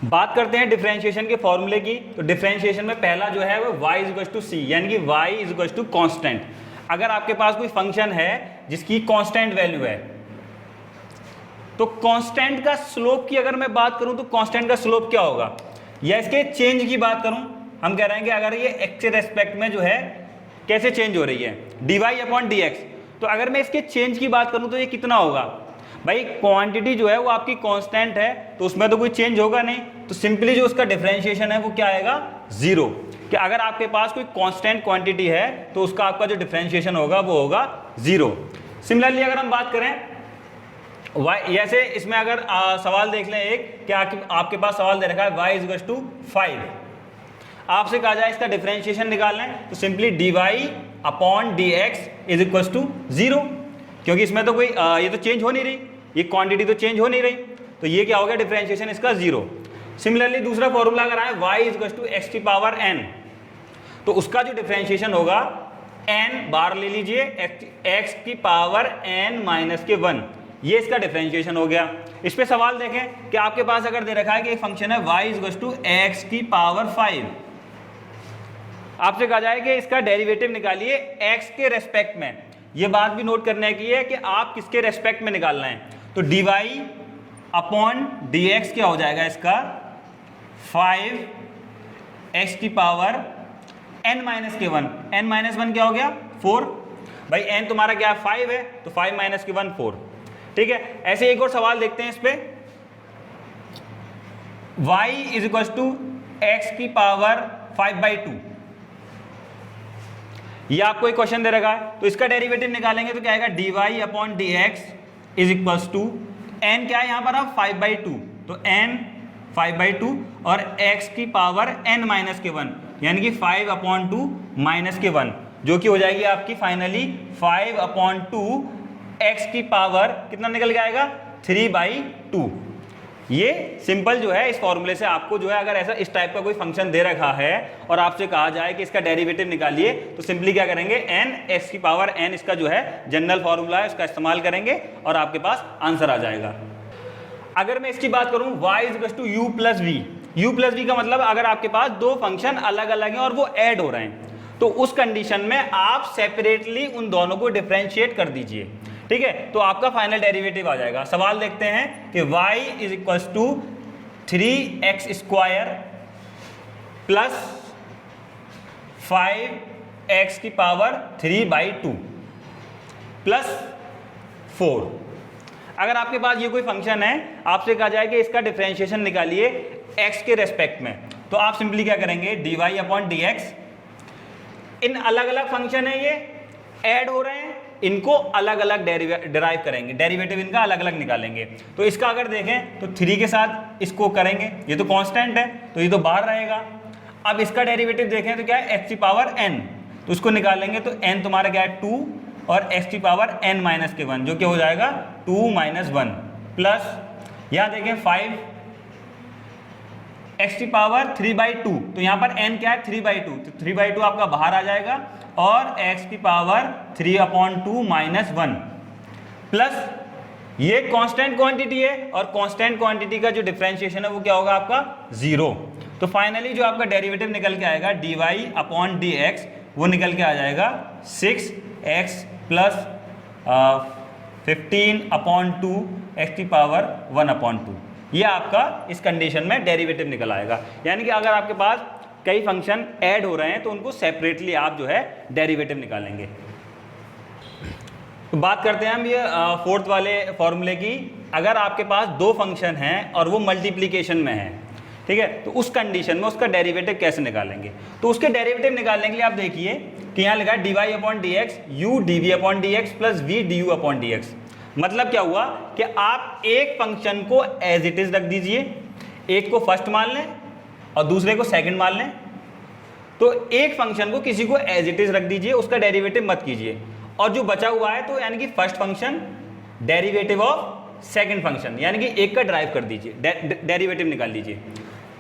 बात करते हैं डिफरेंशिएशन के फॉर्मूले की। तो डिफरेंशिएशन में पहला जो है वो y इज टू सी, यानी कि y इज टू कॉन्स्टेंट। अगर आपके पास कोई फंक्शन है जिसकी कांस्टेंट वैल्यू है, तो कांस्टेंट का स्लोप की अगर मैं बात करूं तो कांस्टेंट का स्लोप क्या होगा, या इसके चेंज की बात करूं, हम कह रहे हैं कि अगर ये x के रेस्पेक्ट में जो है कैसे चेंज हो रही है, dy अपॉन dx, तो अगर मैं इसके चेंज की बात करूं तो ये कितना होगा। भाई क्वांटिटी जो है वो आपकी कांस्टेंट है, तो उसमें तो कोई चेंज होगा नहीं, तो सिंपली जो उसका डिफरेंशिएशन है वो क्या आएगा, जीरो। कि अगर आपके पास कोई कांस्टेंट क्वांटिटी है तो उसका आपका जो डिफरेंशिएशन होगा वो होगा जीरो। सिमिलरली अगर हम बात करें जैसे इसमें अगर सवाल देख लें एक, कि आपके पास सवाल दे रखा है y इज टू 5, आपसे कहा जाए इसका डिफरेंशिएशन निकालना है, तो simply dy upon dx is equal to 0, क्योंकि इसमें तो कोई ये तो चेंज हो नहीं रही, ये क्वांटिटी तो चेंज हो नहीं रही, तो ये क्या हो गया, डिफरेंशिएशन इसका 0। सिमिलरली दूसरा फॉर्मूला अगर आए y इज टू एक्स की पावर n, तो उसका जो डिफरेंशिएशन होगा n बार ले लीजिए x की पावर n माइनस के 1, ये इसका डिफरेंशिएशन हो गया। इस पे सवाल देखें कि आपके पास अगर दे रखा है कि एक फंक्शन है y इज टू एक्स की पावर 5, आपसे कहा जाए कि इसका डेरिवेटिव निकालिए x के रेस्पेक्ट में। ये बात भी नोट करने की है कि आप किसके रेस्पेक्ट में निकालना है, तो dy अपॉन dx क्या हो जाएगा इसका 5x की पावर n माइनस के 1, n माइनस 1 क्या हो गया 4, भाई n तुम्हारा क्या है 5 है, तो 5 माइनस के 1 4, ठीक है। ऐसे एक और सवाल देखते हैं इस पे, y is equal to x की पावर 5/2, ये आपको एक क्वेश्चन दे रखा है, तो इसका डेरिवेटिव निकालेंगे तो क्या आएगा, dy upon dx is equal to n क्या है यहाँ पर आप 5/2, तो n 5/2 और x की पावर n माइनस के 1, यानी कि 5/2 माइनस के 1, जो कि हो जाएगी आपकी फाइनली 5/2 x की पावर कितना निकल के आएगा 3/2। ये सिंपल जो है इस फॉर्मूले से आपको जो है, अगर ऐसा इस टाइप का कोई फंक्शन दे रखा है और आपसे कहा जाए कि इसका डेरिवेटिव निकालिए, तो सिंपली क्या करेंगे, n x की पावर n इसका जो है जनरल फॉर्मूला है उसका इस्तेमाल करेंगे और आपके पास आंसर आ जाएगा। अगर मैं इसकी बात करूं y is to u plus v, u plus v का मतलब अगर आपके पास दो फंक्शन अलग अलग हैं और वो ऐड हो रहे हैं, तो उस कंडीशन में आप सेपरेटली उन दोनों को डिफरेंशिएट कर दीजिए, ठीक है, तो आपका फाइनल डेरिवेटिव आ जाएगा। सवाल देखते हैं कि y is equal to 3x square plus 5x की पावर 3/2 प्लस 4। अगर आपके पास ये कोई फंक्शन है, आपसे कहा जाए कि इसका डिफरेंशिएशन निकालिए x के रेस्पेक्ट में, तो आप सिंपली क्या करेंगे, dy अपॉन dx, इन अलग अलग फंक्शन है, ये ऐड हो रहे हैं, इनको अलग अलग डिराइव करेंगे, डेरिवेटिव इनका अलग अलग निकालेंगे। तो इसका अगर देखें तो 3 के साथ इसको करेंगे, ये तो कांस्टेंट है तो ये तो बाहर रहेगा। अब इसका डेरिवेटिव देखें तो क्या है, x की पावर n, तो उसको निकालेंगे तो n तुम्हारा क्या है 2 और x की पावर n माइनस के 1, जो कि हो जाएगा 2 माइनस 1 प्लस, यहाँ देखें 5 x की पावर 3/2, तो यहाँ पर n क्या है 3/2, तो 3/2 आपका बाहर आ जाएगा, और x की पावर 3/2 माइनस 1 प्लस, ये कांस्टेंट क्वांटिटी है और कांस्टेंट क्वांटिटी का जो डिफरेंशिएशन है वो क्या होगा आपका 0। तो फाइनली जो आपका डेरिवेटिव निकल के आएगा dy अपॉन dx, वो निकल के आ जाएगा 6x प्लस 15/2 x की पावर 1/2, ये आपका इस कंडीशन में डेरिवेटिव निकल आएगा। यानी कि अगर आपके पास कई फंक्शन ऐड हो रहे हैं तो उनको सेपरेटली आप जो है डेरिवेटिव निकालेंगे। तो बात करते हैं हम ये फोर्थ वाले फॉर्मूले की। अगर आपके पास दो फंक्शन हैं और वो मल्टीप्लिकेशन में है, ठीक है, तो उस कंडीशन में उसका डेरिवेटिव कैसे निकालेंगे, तो उसके डेरिवेटिव निकालने के लिए आप देखिए कि यहाँ लिखा है dy upon dx u dv upon dx plus v du upon dx। मतलब क्या हुआ कि आप एक फंक्शन को एज इट इज रख दीजिए, एक को फर्स्ट मान लें और दूसरे को सेकंड मान लें। तो एक फंक्शन को किसी को एज इट इज रख दीजिए, उसका डेरिवेटिव मत कीजिए, और जो बचा हुआ है तो यानी कि first function derivative of second function, यानी कि एक का ड्राइव कर दीजिए, डेरिवेटिव निकाल लीजिए।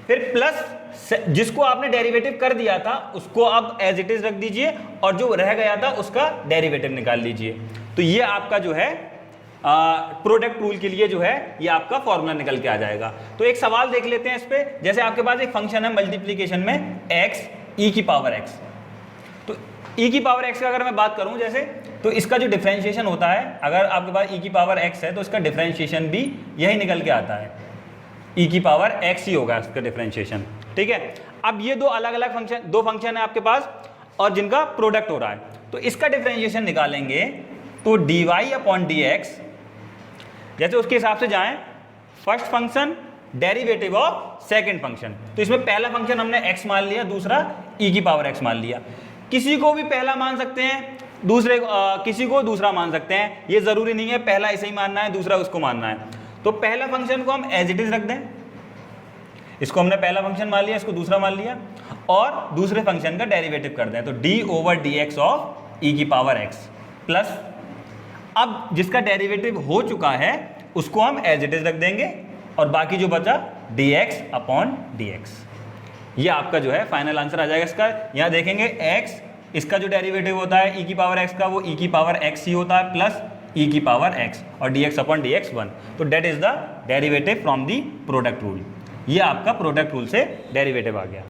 फिर प्लस जिसको आपने डेरिवेटिव कर दिया था उसको आप एज इट इज रख दीजिए, और जो रह गया था उसका डेरिवेटिव निकाल लीजिए। तो ये आपका जो है प्रोडक्ट रूल के लिए जो है ये आपका फॉर्मूला निकल के आ जाएगा। तो एक सवाल देख लेते हैं इस पे। जैसे आपके पास एक फंक्शन है मल्टीप्लीकेशन में x e की पावर x, तो e की पावर x का अगर मैं बात करूं जैसे, तो इसका जो डिफरेंशिएशन होता है, अगर आपके पास e की पावर x है तो इसका डिफरेंशिएशन भी यही निकल के आता है, e की पावर x ही होगा इसका डिफरेंशिएशन, ठीक है। अब ये दो अलग अलग फंक्शन, दो फंक्शन है आपके पास और जिनका प्रोडक्ट हो रहा है, तो इसका डिफरेंशिएशन निकालेंगे तो dy अपॉन dx, जैसे उसके हिसाब से जाएं, first function derivative of second function, तो इसमें पहला फंक्शन हमने x मान लिया, दूसरा e की पावर x मान लिया। किसी को भी पहला मान सकते हैं, दूसरे किसी को दूसरा मान सकते हैं, ये जरूरी नहीं है पहला इसे ही मानना है दूसरा उसको मानना है। तो पहला फंक्शन को हम एज इट इज रख दें, इसको हमने पहला फंक्शन मान लिया, इसको दूसरा मान लिया, और दूसरे फंक्शन का डेरिवेटिव कर दें, तो d over dx of e की पावर x प्लस, अब जिसका डेरिवेटिव हो चुका है उसको हम एज इट इज रख देंगे और बाकी जो बचा dx अपॉन dx, ये आपका जो है फाइनल आंसर आ जाएगा इसका। यहाँ देखेंगे x, इसका जो डेरिवेटिव होता है e की पावर x का, वो e की पावर x ही होता है प्लस e की पावर x, और dx अपॉन dx 1, तो that is the derivative from the product rule. ये आपका प्रोडक्ट रूल से डेरिवेटिव आ गया।